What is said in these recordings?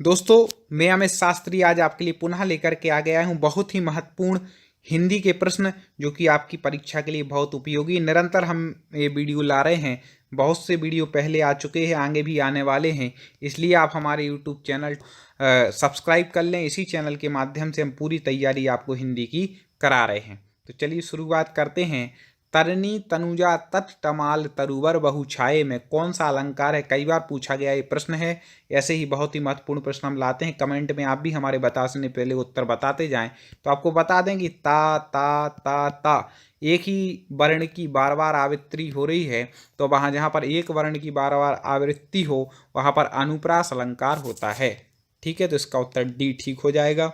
दोस्तों, मैं अमित शास्त्री आज आपके लिए पुनः लेकर के आ गया हूँ बहुत ही महत्वपूर्ण हिंदी के प्रश्न जो कि आपकी परीक्षा के लिए बहुत उपयोगी। निरंतर हम ये वीडियो ला रहे हैं। बहुत से वीडियो पहले आ चुके हैं, आगे भी आने वाले हैं। इसलिए आप हमारे यूट्यूब चैनल सब्सक्राइब कर लें। इसी चैनल के माध्यम से हम पूरी तैयारी आपको हिंदी की करा रहे हैं। तो चलिए शुरुआत करते हैं। तरनी तनुजा तट तमाल तरुवर बहु छाये में कौन सा अलंकार है? कई बार पूछा गया ये प्रश्न है। ऐसे ही बहुत ही महत्वपूर्ण प्रश्न हम लाते हैं। कमेंट में आप भी हमारे बताने पहले उत्तर बताते जाएं। तो आपको बता दें कि ता एक ही वर्ण की बार बार आवृत्ति हो रही है, तो वहाँ जहाँ पर एक वर्ण की बार बार आवृत्ति हो वहाँ पर अनुप्रास अलंकार होता है। ठीक है, तो इसका उत्तर डी ठीक हो जाएगा।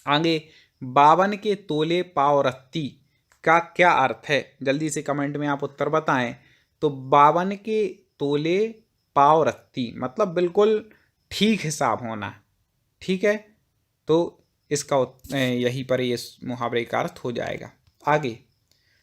आगे, 52 के तोले पाव रत्ती का क्या अर्थ है? जल्दी से कमेंट में आप उत्तर बताएं। तो 52 के तोले पाव रत्ती मतलब बिल्कुल ठीक हिसाब होना। ठीक है, तो इसका यही पर ये मुहावरे का अर्थ हो जाएगा। आगे,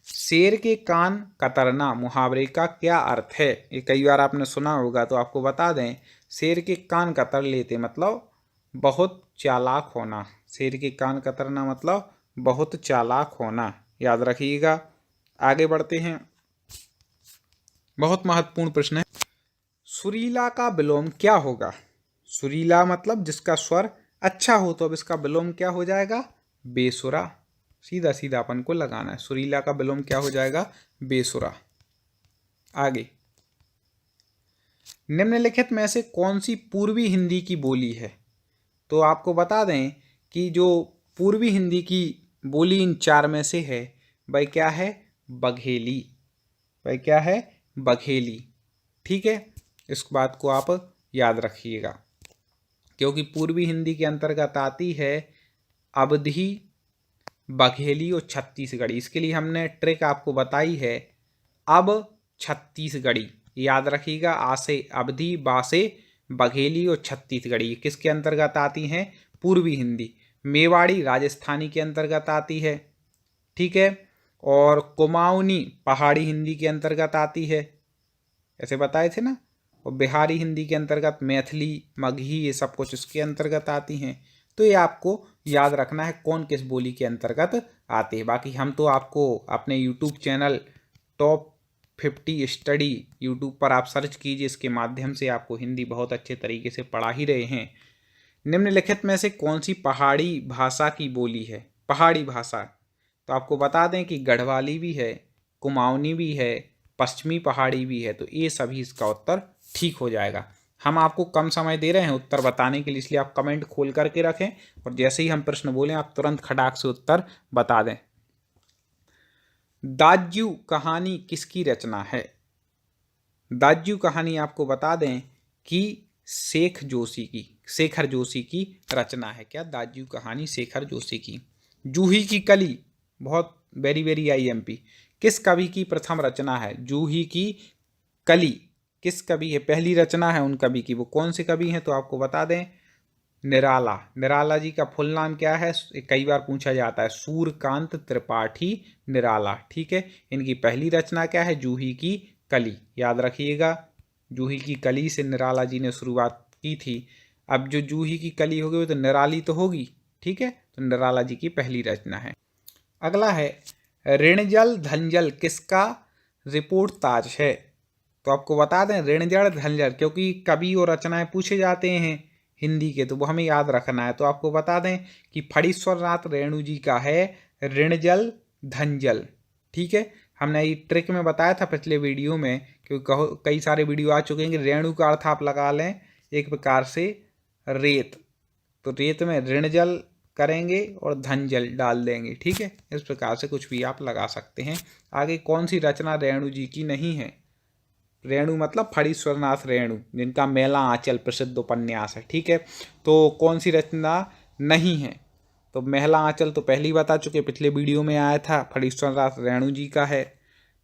शेर के कान कतरना मुहावरे का क्या अर्थ है? ये कई बार आपने सुना होगा, तो आपको बता दें। शेर के कान कतर लेते मतलब बहुत चालाक होना। शेर के कान कतरना मतलब बहुत चालाक होना, याद रखिएगा। आगे बढ़ते हैं, बहुत महत्वपूर्ण प्रश्न है। सुरीला का विलोम क्या होगा? सुरीला मतलब जिसका स्वर अच्छा हो, तो अब इसका विलोम क्या हो जाएगा? बेसुरा। सीधा सीधा अपन को लगाना है। सुरीला का विलोम क्या हो जाएगा? बेसुरा। आगे, निम्नलिखित में से कौन सी पूर्वी हिंदी की बोली है? तो आपको बता दें कि जो पूर्वी हिंदी की बोली इन चार में से है वह क्या है? बघेली। वह क्या है? बघेली। ठीक है, इस बात को आप याद रखिएगा, क्योंकि पूर्वी हिंदी के अंतर्गत आती है अवधी, बघेली और छत्तीसगढ़ी। इसके लिए हमने ट्रिक आपको बताई है। अब छत्तीसगढ़ी याद रखिएगा। आ से अवधी, बा से बघेली और छत्तीसगढ़ी किसके अंतर्गत आती हैं? पूर्वी हिंदी। मेवाड़ी राजस्थानी के अंतर्गत आती है। ठीक है, और कुमाऊनी पहाड़ी हिंदी के अंतर्गत आती है, ऐसे बताए थे ना। और बिहारी हिंदी के अंतर्गत मैथिली, मगही, ये सब कुछ इसके अंतर्गत आती हैं। तो ये आपको याद रखना है कौन किस बोली के अंतर्गत आते हैं। बाकी हम तो आपको अपने YouTube channel top 50 study YouTube पर आप सर्च कीजिए, इसके माध्यम से आपको हिंदी बहुत अच्छे तरीके से पढ़ा ही रहे हैं। निम्नलिखित में से कौन सी पहाड़ी भाषा की बोली है? पहाड़ी भाषा, तो आपको बता दें कि गढ़वाली भी है, कुमाऊनी भी है, पश्चिमी पहाड़ी भी है। तो ये सभी इसका उत्तर ठीक हो जाएगा। हम आपको कम समय दे रहे हैं उत्तर बताने के लिए, इसलिए आप कमेंट खोल करके रखें और जैसे ही हम प्रश्न बोलें आप तुरंत खटाक से उत्तर बता दें। दाज्यू कहानी किसकी रचना है? दाज्यू कहानी आपको बता दें कि शेखर जोशी की रचना है। क्या? दाज्यू कहानी शेखर जोशी की। जूही की कली, बहुत वेरी वेरी IMP, किस कवि की प्रथम रचना है? जूही की कली किस कवि है? पहली रचना है उन कवि की। वो कौन से कवि हैं? तो आपको बता दें, निराला। निराला जी का फुल नाम क्या है? कई बार पूछा जाता है, सूर्यकांत त्रिपाठी निराला। ठीक है, इनकी पहली रचना क्या है? जूही की कली, याद रखिएगा। जूही की कली से निराला जी ने शुरुआत की थी। अब जो जूही की कली होगी वो तो निराली तो होगी। ठीक है, तो निराला जी की पहली रचना है। अगला है, ऋणजल धनजल किसका रिपोर्ट ताज है? तो आपको बता दें, ऋणजल धनजल, क्योंकि कवि और रचनाएं पूछे जाते हैं हिंदी के, तो वो हमें याद रखना है। तो आपको बता दें कि फणीश्वर नाथ रेणु जी का है ऋणजल धनजल। ठीक है, हमने ये ट्रिक में बताया था पिछले वीडियो में, क्योंकि कई सारे वीडियो आ चुके हैं कि रेणु का अर्थ आप लगा लें एक प्रकार से रेत, तो रेत में ऋणजल करेंगे और धनजल डाल देंगे। ठीक है, इस प्रकार से कुछ भी आप लगा सकते हैं। आगे, कौन सी रचना रेणु जी की नहीं है? रेणु मतलब फणीश्वरनाथ रेणु, जिनका मेला आंचल प्रसिद्ध उपन्यास है। ठीक है, तो कौन सी रचना नहीं है? तो मेला आंचल तो पहले ही बता चुके, पिछले वीडियो में आया था, फणीश्वरनाथ रेणु जी का है।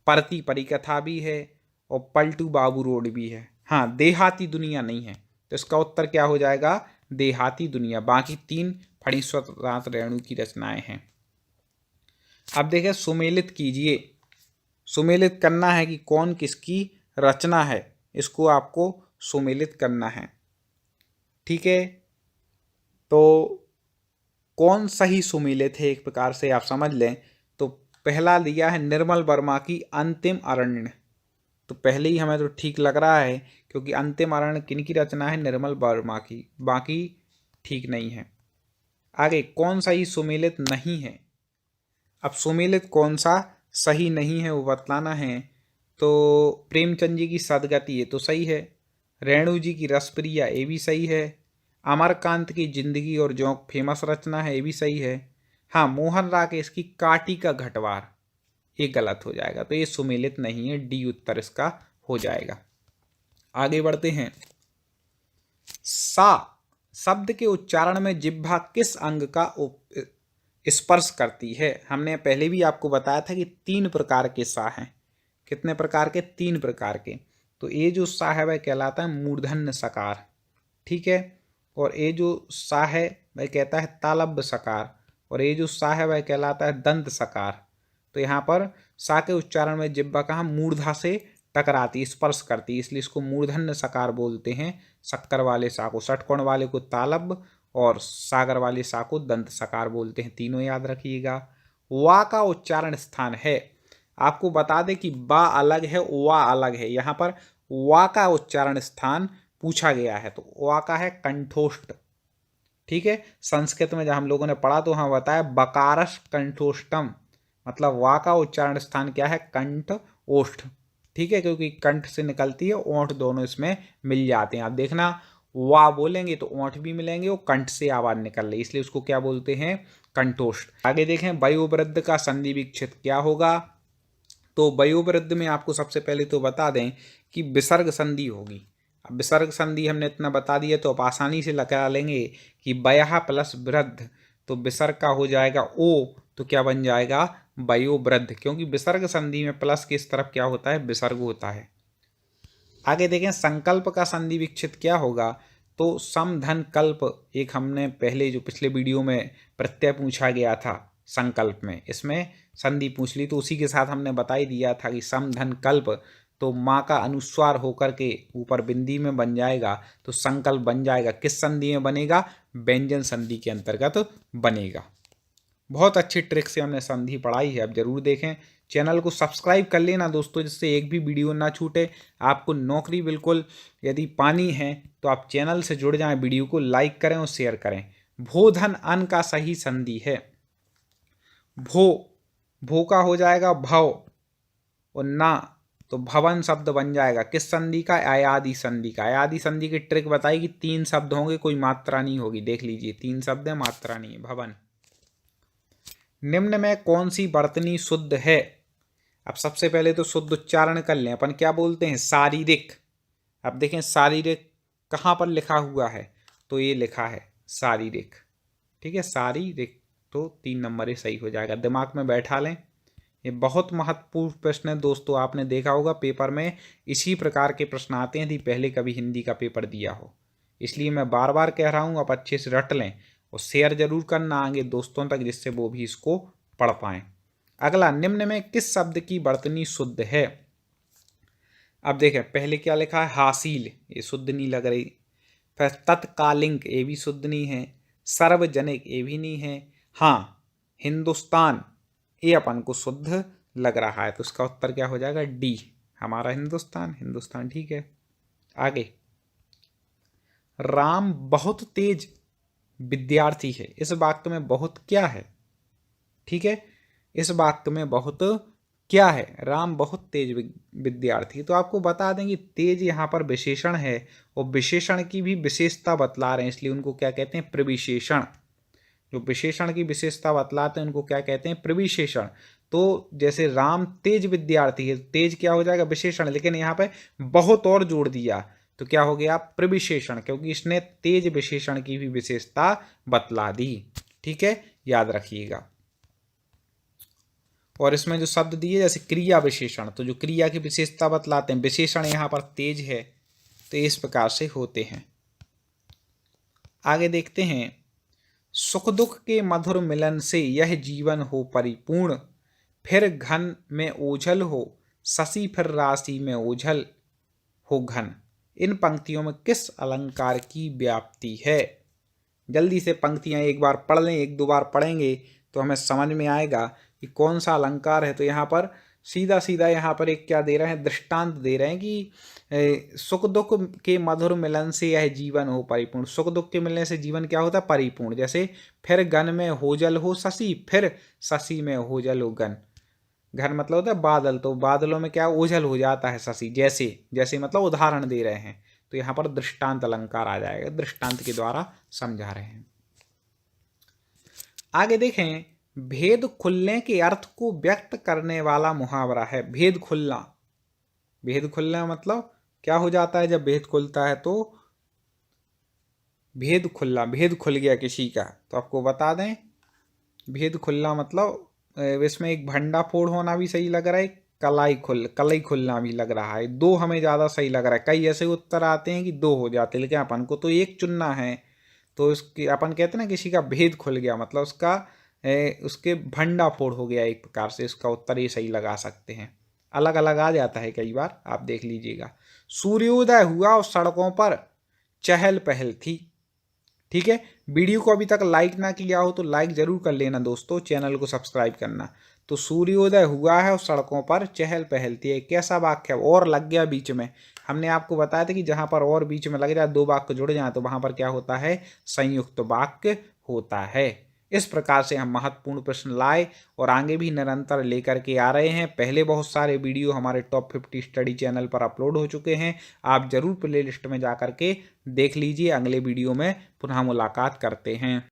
परती परिकथा भी है और पलटू बाबू रोड भी है। हाँ, देहाती दुनिया नहीं है, तो इसका उत्तर क्या हो जाएगा? देहाती दुनिया। बाकी तीन फणीश्वरनाथ रेणु की रचनाएं हैं। अब देखें, सुमेलित कीजिए। सुमेलित करना है कि कौन किसकी रचना है, इसको आपको सुमेलित करना है। ठीक है, तो कौन सही सुमेलित है एक प्रकार से आप समझ लें तो पहला दिया है निर्मल वर्मा की अंतिम अरण्य। तो पहले ही हमें तो ठीक लग रहा है क्योंकि अंतिम अरण्य किन की रचना है, निर्मल वर्मा की, बाकी ठीक नहीं है। आगे कौन सही सुमेलित नहीं है, अब सुमेलित कौन सा सही नहीं है वो बतलाना है। तो प्रेमचंद जी की सदगति ये तो सही है, रेणु जी की रसप्रिया ये भी सही है, अमरकांत की जिंदगी और जोंक फेमस रचना है ये भी सही है। हाँ, मोहन राकेश की काटी का घटवार ये गलत हो जाएगा, तो ये सुमेलित नहीं है, डी उत्तर इसका हो जाएगा। आगे बढ़ते हैं। सा शब्द के उच्चारण में जिह्वा किस अंग का स्पर्श करती है। हमने पहले भी आपको बताया था कि 3 प्रकार के सा हैं। कितने प्रकार के, 3 प्रकार के। तो ये जो सा है वह कहलाता है मूर्धन्य सकार, ठीक है, और ये जो सा है वह कहता है तालव्य सकार, और ये जो सा है वह कहलाता है दंत सकार। तो यहाँ पर सा के उच्चारण में जिह्वा कहाँ मूर्धा से टकराती, स्पर्श करती, इसलिए इसको मूर्धन्य सकार बोलते हैं। शक्कर वाले सा को षटकोण वाले को तालव्य और सागर वाले सा को दंत सकार बोलते हैं, तीनों याद रखिएगा। वा का उच्चारण स्थान है, आपको बता दें कि बा अलग है, वा अलग है। यहाँ पर वा का उच्चारण स्थान पूछा गया है, तो वा का है कंठोष्ठ, ठीक है। संस्कृत में जब हम लोगों ने पढ़ा तो वहाँ बताया बकारस कंठोष्टम, मतलब वा का उच्चारण स्थान क्या है, कंठ ओष्ठ, ठीक है, क्योंकि कंठ से निकलती है, ओंठ दोनों इसमें मिल जाते हैं। आप देखना वा बोलेंगे तो ओंठ भी मिलेंगे और कंठ से आवाज निकल रही, इसलिए उसको क्या बोलते हैं, कंठोष्ठ। आगे देखें, वयोवृद्ध का संधि विच्छेद क्या होगा। तो वयोवृद्ध में आपको सबसे पहले तो बता दें कि विसर्ग संधि होगी। अब विसर्ग संधि हमने इतना बता दिया तो आप आसानी से लगा लेंगे कि वयः प्लस वृद्ध, तो विसर्ग का हो जाएगा ओ, तो क्या बन जाएगा, वयोवृद्ध, क्योंकि विसर्ग संधि में प्लस के इस तरफ क्या होता है, विसर्ग होता है। आगे देखें, संकल्प का संधि विच्छेद क्या होगा। तो समधन कल्प, एक हमने पहले जो पिछले वीडियो में प्रत्यय पूछा गया था संकल्प में, इसमें संधि पूछ ली, तो उसी के साथ हमने बता ही दिया था कि समधन कल्प, तो माँ का अनुस्वार होकर के ऊपर बिंदी में बन जाएगा, तो संकल्प बन जाएगा। किस संधि में बनेगा, व्यंजन संधि के अंतर्गत बनेगा। बहुत अच्छी ट्रिक से हमने संधि पढ़ाई है, अब जरूर देखें। चैनल को सब्सक्राइब कर लेना दोस्तों, जिससे एक भी वीडियो ना छूटे। आपको नौकरी बिल्कुल यदि पानी है तो आप चैनल से जुड़ जाएं, वीडियो को लाइक करें और शेयर करें। भोधन अन का सही संधि है, भो का हो जाएगा भव, और ना तो भवन शब्द बन जाएगा। किस संधि का, अयादि संधि का। अयादि संधि की ट्रिक बताई कि 3 शब्द होंगे, कोई मात्रा नहीं होगी, देख लीजिए 3 शब्द है, मात्रा नहीं है, भवन। निम्न में कौन सी वर्तनी शुद्ध है। अब सबसे पहले तो शुद्ध उच्चारण कर लें, अपन क्या बोलते हैं, शारीरिक। अब देखें शारीरिक कहाँ पर लिखा हुआ है, तो ये लिखा है शारीरिक, ठीक है, शारीरिक, तो 3 नंबर ही सही हो जाएगा, दिमाग में बैठा लें। ये बहुत महत्वपूर्ण प्रश्न है दोस्तों, आपने देखा होगा पेपर में इसी प्रकार के प्रश्न आते हैं, यदि पहले कभी हिंदी का पेपर दिया हो, इसलिए मैं बार बार कह रहा हूँ, आप अच्छे से रट लें और शेयर जरूर करना आगे दोस्तों तक, जिससे वो भी इसको पढ़ पाएं। अगला, निम्न में किस शब्द की वर्तनी शुद्ध है। अब देखें पहले क्या लिखा है, हासिल, ये शुद्ध नहीं लग रही। फिर तत्कालिक, ये भी शुद्ध नहीं है। सार्वजनिक, ये भी नहीं है। हाँ, हिंदुस्तान, ये अपन को शुद्ध लग रहा है, तो इसका उत्तर क्या हो जाएगा, डी, हमारा हिंदुस्तान, हिंदुस्तान, ठीक है। आगे, राम बहुत तेज विद्यार्थी है, इस वाक्य में बहुत क्या है, ठीक है, इस वाक्य में बहुत क्या है, राम बहुत तेज विद्यार्थी। तो आपको बता दें कि तेज यहाँ पर विशेषण है, और विशेषण की भी विशेषता बतला रहे हैं, इसलिए उनको क्या कहते हैं, प्रविशेषण। जो विशेषण की विशेषता बतलाते हैं उनको क्या कहते हैं, प्रविशेषण। तो जैसे राम तेज विद्यार्थी है, तेज क्या हो जाएगा, विशेषण, लेकिन यहाँ पे बहुत और जोड़ दिया तो क्या हो गया, प्रविशेषण, क्योंकि इसने तेज विशेषण की भी विशेषता बतला दी, ठीक है, याद रखिएगा। और इसमें जो शब्द दिए जैसे क्रिया विशेषण, तो जो क्रिया की विशेषता बतलाते हैं, विशेषण यहाँ पर तेज है, तो इस प्रकार से होते हैं। आगे देखते हैं, सुख दुख के मधुर मिलन से यह जीवन हो परिपूर्ण, फिर घन में ओझल हो शशि, फिर राशि में ओझल हो घन। इन पंक्तियों में किस अलंकार की व्याप्ति है। जल्दी से पंक्तियां एक बार पढ़ लें, एक दो बार पढ़ेंगे तो हमें समझ में आएगा कि कौन सा अलंकार है। तो यहाँ पर सीधा सीधा यहाँ पर एक क्या दे रहे हैं, दृष्टांत दे रहे हैं कि सुख दुख के मधुर मिलन से यह जीवन हो परिपूर्ण। सुख दुख के मिलने से जीवन क्या होता है, परिपूर्ण। जैसे फिर गन में होजल हो शशि, फिर शशि में होजल हो गन। घन मतलब होता है बादल, तो बादलों में क्या ओझल हो जाता है शशि। जैसे जैसे मतलब उदाहरण दे रहे हैं, तो यहाँ पर दृष्टांत अलंकार आ जाएगा, दृष्टांत के द्वारा समझा रहे हैं। आगे देखें, भेद खुलने के अर्थ को व्यक्त करने वाला मुहावरा है। भेद खुलना, भेद खुलना मतलब क्या हो जाता है, जब भेद खुलता है तो भेद खुलना, भेद खुल गया किसी का। तो आपको बता दें, भेद खुलना मतलब इसमें एक भंडा फोड़ होना भी सही लग रहा है, कलाई खुलना भी लग रहा है। दो हमें ज़्यादा सही लग रहा है। कई ऐसे उत्तर आते हैं कि दो हो जाते हैं, लेकिन अपन को तो एक चुनना है। तो इसकी अपन कहते हैं ना, किसी का भेद खुल गया मतलब उसका उसके भंडा फोड़ हो गया एक प्रकार से। इसका उत्तर ये सही लगा सकते हैं। अलग अलग आ जाता है कई बार, आप देख लीजिएगा। सूर्योदय हुआ और सड़कों पर चहल पहल थी। ठीक है, वीडियो को अभी तक लाइक ना किया हो तो लाइक जरूर कर लेना दोस्तों, चैनल को सब्सक्राइब करना। तो सूर्योदय हुआ है और सड़कों पर चहल पहल थी, कैसा वाक्य है, और लग गया बीच में। हमने आपको बताया था कि जहां पर और बीच में लग जाए, दो वाक्य जुड़ जाए, तो वहां पर क्या होता है, संयुक्त वाक्य होता है। इस प्रकार से हम महत्वपूर्ण प्रश्न लाए और आगे भी निरंतर लेकर के आ रहे हैं। पहले बहुत सारे वीडियो हमारे टॉप 50 स्टडी चैनल पर अपलोड हो चुके हैं, आप जरूर प्लेलिस्ट में जा कर के देख लीजिए। अगले वीडियो में पुनः मुलाकात करते हैं।